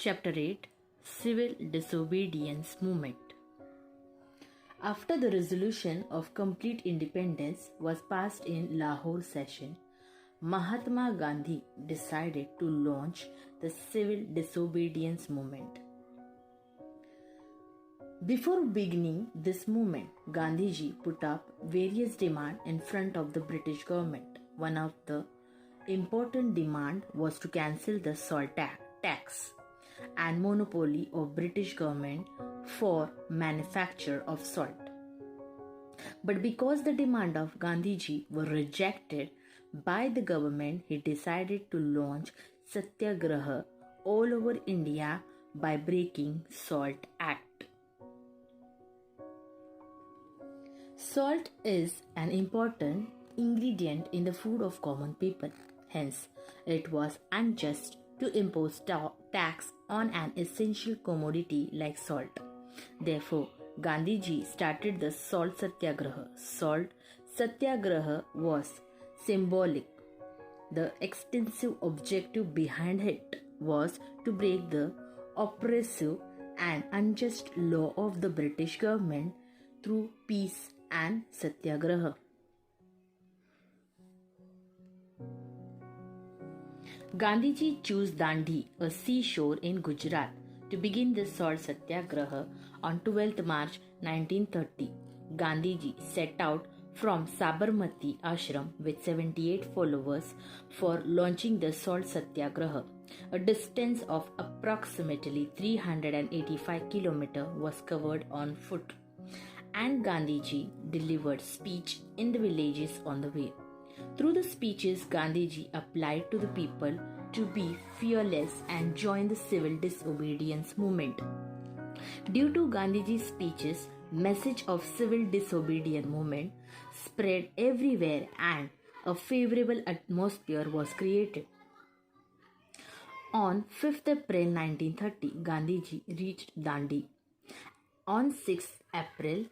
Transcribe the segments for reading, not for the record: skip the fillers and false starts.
Chapter 8 Civil Disobedience Movement. After the resolution of complete independence was passed in Lahore session, Mahatma Gandhi decided to launch the civil disobedience movement. Before beginning this movement, Gandhiji put up various demands in front of the British government. One of the important demands was to cancel the salt tax and monopoly of British government for manufacture of salt. But because the demand of Gandhiji were rejected by the government, he decided to launch Satyagraha all over India by breaking Salt Act. Salt is an important ingredient in the food of common people. Hence, it was unjust to impose tax on an essential commodity like salt. Therefore, Gandhiji started the Salt Satyagraha. Salt Satyagraha was symbolic. The extensive objective behind it was to break the oppressive and unjust law of the British government through peace and Satyagraha. Gandhiji chose Dandi, a seashore in Gujarat, to begin the Salt Satyagraha on 12th March 1930. Gandhiji set out from Sabarmati Ashram with 78 followers for launching the Salt Satyagraha. A distance of approximately 385 km was covered on foot, and Gandhiji delivered speech in the villages on the way. Through the speeches, Gandhiji applied to the people to be fearless and join the civil disobedience movement. Due to Gandhiji's speeches, message of civil disobedience movement spread everywhere and a favorable atmosphere was created. On 5th April 1930, Gandhiji reached Dandi. On 6th April,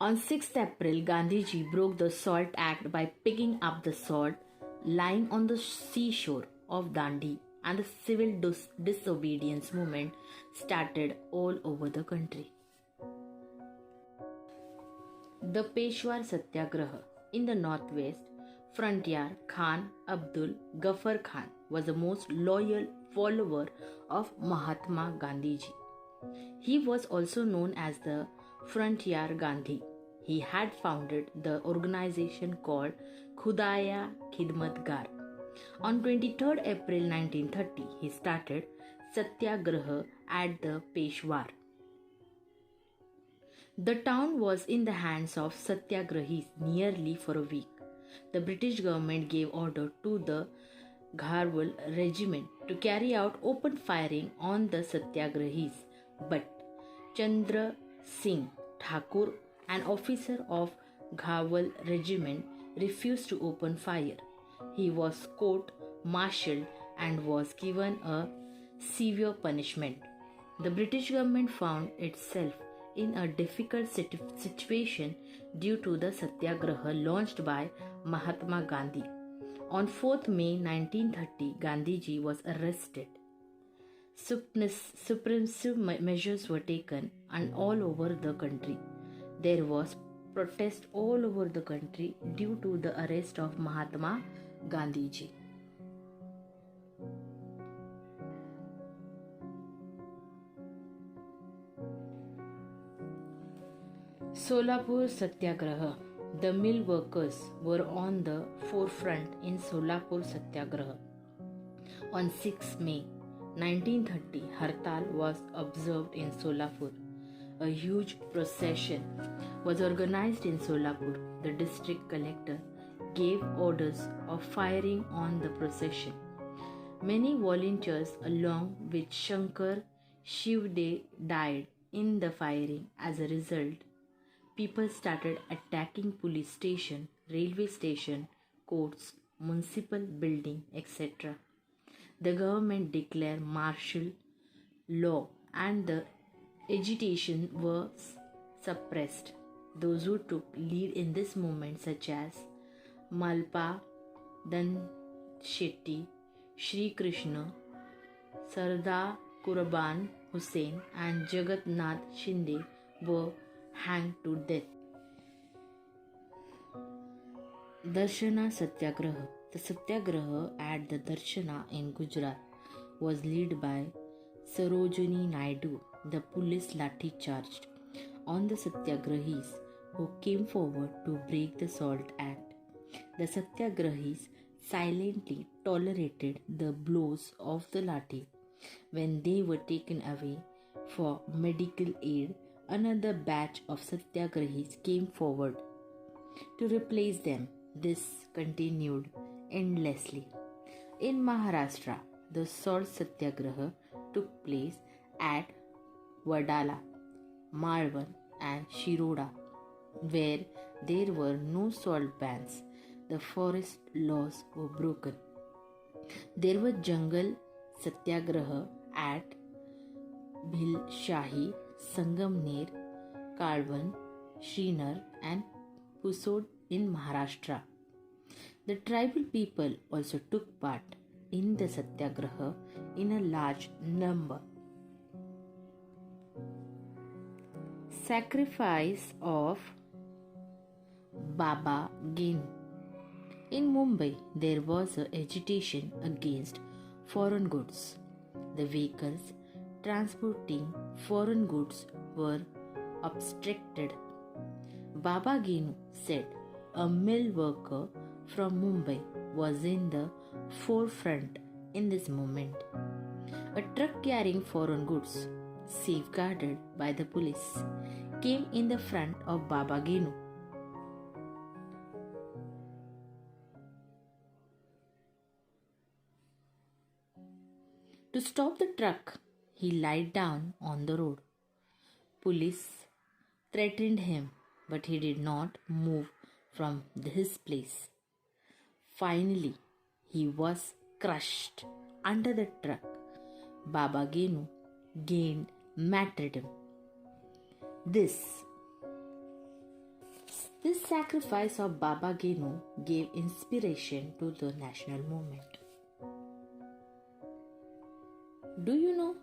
Gandhiji broke the Salt Act by picking up the salt lying on the seashore of Dandi, and the civil disobedience movement started all over the country. The Peshawar Satyagraha. In the northwest frontier, Khan Abdul Ghaffar Khan was the most loyal follower of Mahatma Gandhiji. He was also known as the Frontier Gandhi. He had founded the organization called Khudaya Khidmatgar. On 23rd April 1930, he started Satyagraha at the Peshawar. The town was in the hands of Satyagrahis nearly for a week. The British government gave order to the Gharwal regiment to carry out open firing on the Satyagrahis, but Chandra Singh Thakur, an officer of Gharwal regiment, refused to open fire. He was court-martialed and was given a severe punishment. The British government found itself in a difficult situation due to the Satyagraha launched by Mahatma Gandhi. On 4th May 1930, Gandhiji was arrested. Suppressive measures were taken and all over the country. There was protest all over the country due to the arrest of Mahatma Gandhiji. Solapur Satyagraha. The mill workers were on the forefront in Solapur Satyagraha. On 6 May 1930, Hartal was observed in Solapur. A huge procession was organized in Solapur. The district collector gave orders of firing on the procession. Many volunteers along with Shankar Shivde died in the firing. As a result, people started attacking police station, railway station, courts, municipal building, etc. The government declared martial law and the agitation was suppressed. Those who took lead in this movement, such as Malpa Dan Shetty, Sri Krishna, Sardar Kurban Hussain and Jagat Nath Shinde were hanged to death. Darshana Satyagraha. The Satyagraha at the Darshana in Gujarat was led by Sarojini Naidu. The police lathi charged on the Satyagrahis who came forward to break the SALT Act. The Satyagrahis silently tolerated the blows of the lathi. When they were taken away for medical aid, another batch of Satyagrahis came forward to replace them. This continued endlessly. In Maharashtra, the salt satyagraha took place at Wadala, Malvan, and Shiroda, where there were no salt bans. The forest laws were broken. There was Jungle Satyagraha at Bhilshahi, Sangamner, Kalwan, Srinagar, and Pusod in Maharashtra. The tribal people also took part in the Satyagraha in a large number. Sacrifice of Baba Genu. In Mumbai, there was an agitation against foreign goods. The vehicles transporting foreign goods were obstructed. Baba Genu said a mill worker from Mumbai was in the forefront in this movement. A truck carrying foreign goods, safeguarded by the police, came in the front of Baba Genu. To stop the truck, he lied down on the road. Police threatened him, but he did not move from his place. Finally, he was crushed under the truck. Baba Genu gained martyrdom. This sacrifice of Baba Genu gave inspiration to the national movement. Do you know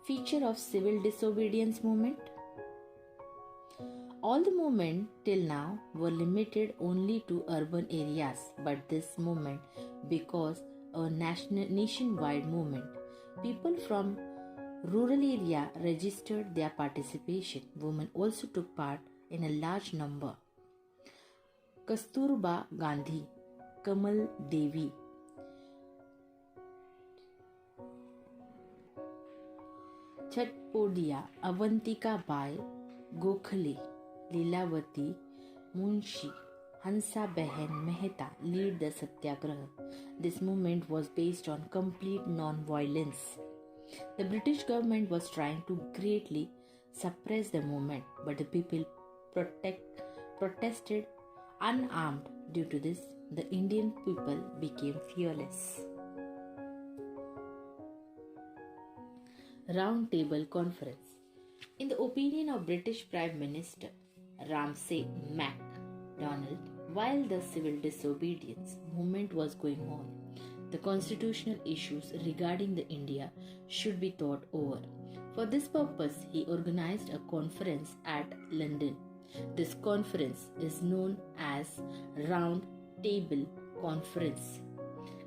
feature of civil disobedience movement? All the movement till now were limited only to urban areas, but this movement because a nationwide movement. People from rural area registered their participation. Women also took part in a large number. Kasturba Gandhi, Kamal Devi, Chatpodia, Avantika Bai, Gokhale, Lilavati, Munshi, Hansa Behen Mehta lead the Satyagraha. This movement was based on complete non-violence. The British government was trying to greatly suppress the movement, but the people protested unarmed. Due to this, the Indian people became fearless. Round Table Conference. In the opinion of British Prime Minister Ramsay MacDonald, while the civil disobedience movement was going on, the constitutional issues regarding the India should be thought over. For this purpose, he organized a conference at London. This conference is known as Round Table Conference.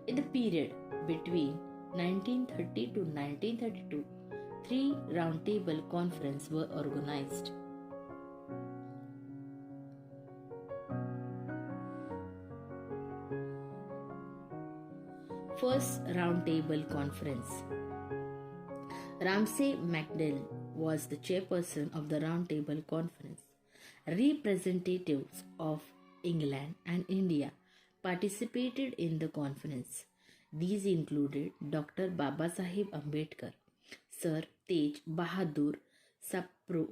In the period between 1930 to 1932, 3 roundtable conferences were organized. First Roundtable Conference. Ramsay MacDonald was the chairperson of the Roundtable Conference. Representatives of England and India participated in the conference. These included Dr. Babasaheb Ambedkar, Sir Tej Bahadur Sapro,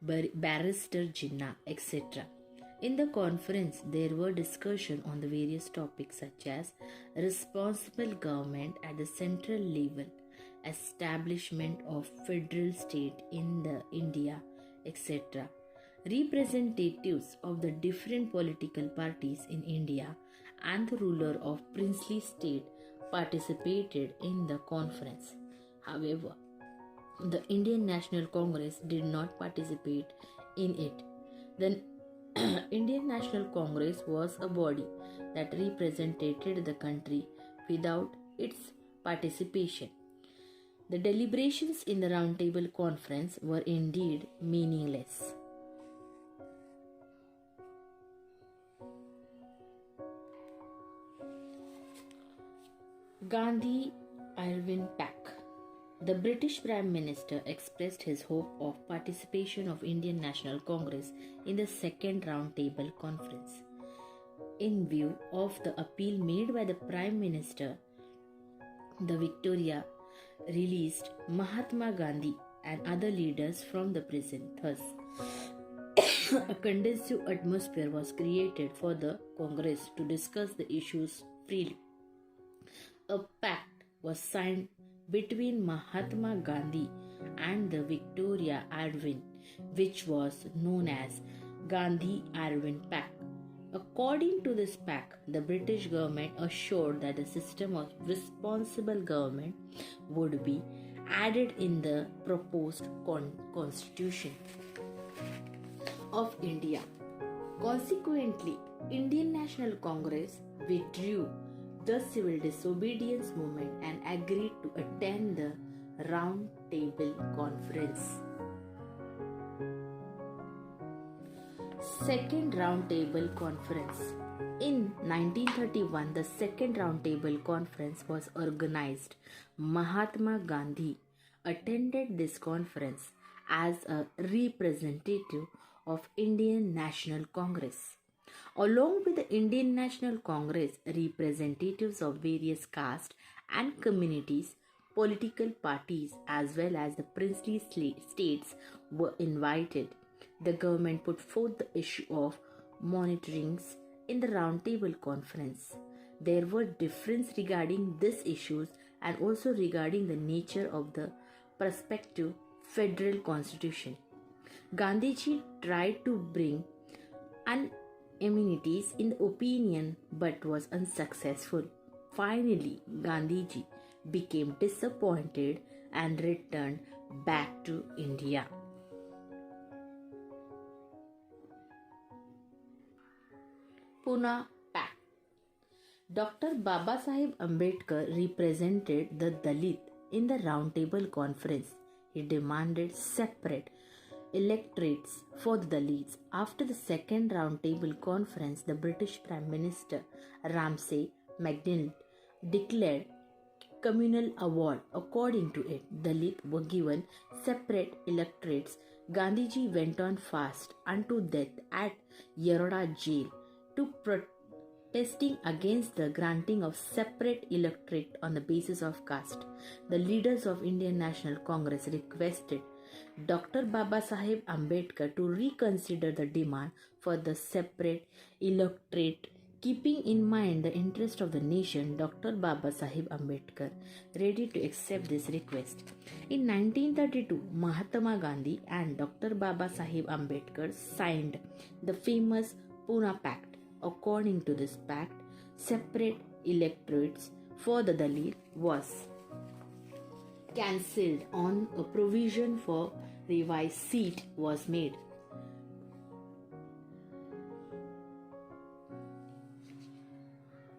Barrister Jinnah, etc. In the conference, there were discussions on the various topics such as responsible government at the central level, establishment of federal state in the India, etc. Representatives of the different political parties in India and the ruler of princely state participated in the conference. However, the Indian National Congress did not participate in it. The Indian National Congress was a body that represented the country without its participation. The deliberations in the Round Table Conference were indeed meaningless. Gandhi-Irvine Pact. The British Prime Minister expressed his hope of participation of Indian National Congress in the Second Round Table Conference. In view of the appeal made by the Prime Minister, the Victoria released Mahatma Gandhi and other leaders from the prison. Thus, a conducive atmosphere was created for the Congress to discuss the issues freely. A pact was signed between Mahatma Gandhi and the Victoria Irvine, which was known as Gandhi-Irvine Pact. According to this pact, the British government assured that the system of responsible government would be added in the proposed constitution of India. Consequently, Indian National Congress withdrew the civil disobedience movement and agreed to attend the Round Table Conference. Second Round Table Conference. In 1931, the Second Round Table Conference was organized. Mahatma Gandhi attended this conference as a representative of Indian National Congress. Along with the Indian National Congress, representatives of various castes and communities, political parties, as well as the princely states were invited. The government put forth the issue of monitorings in the Round Table Conference. There were differences regarding these issues and also regarding the nature of the prospective federal constitution. Gandhiji tried to bring amenities in the opinion but was unsuccessful. Finally, Gandhiji became disappointed and returned back to India. Pune Pact. Dr. Babasaheb Ambedkar represented the Dalit in the Round Table Conference. He demanded separate electorates for the Dalits. After the Second Round Table Conference, the British Prime Minister Ramsay MacDonald declared communal award. According to it, Dalit were given separate electorates. Gandhiji went on fast unto death at Yeroda jail to protesting against the granting of separate electorate on the basis of caste. The leaders of Indian National Congress requested Dr. Babasaheb Ambedkar to reconsider the demand for the separate electorate. Keeping in mind the interest of the nation, Dr. Babasaheb Ambedkar ready to accept this request. In 1932, Mahatma Gandhi and Dr. Babasaheb Ambedkar signed the famous Pune Pact. According to this pact, separate electorates for the Dalit was cancelled on a provision for revised seat was made.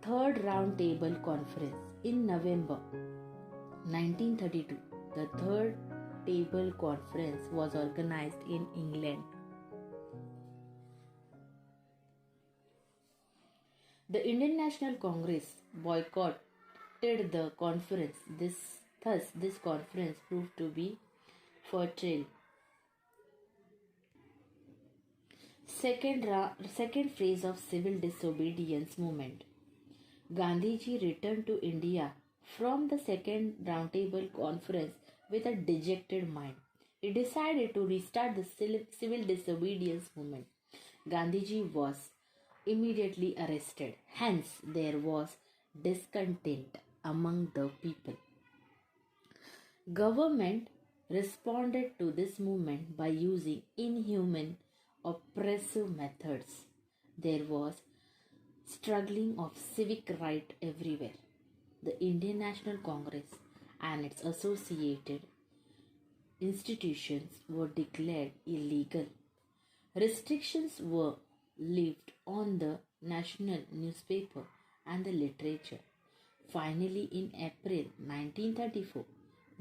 Third Round Table Conference. In November 1932, the Third Table Conference was organized in England. The Indian National Congress boycotted the conference. Thus, this conference proved to be futile. Second phase of civil disobedience movement. Gandhiji returned to India from the Second Round Table Conference with a dejected mind. He decided to restart the civil disobedience movement. Gandhiji was immediately arrested. Hence, there was discontent among the people. Government responded to this movement by using inhuman, oppressive methods. There was struggling of civic right everywhere. the Indian National Congress and its associated institutions were declared illegal. Restrictions were levied on the national newspaper and the literature. Finally, in April 1934,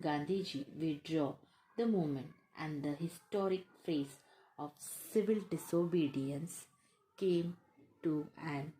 Gandhiji withdrew the movement and the historic phase of civil disobedience came to an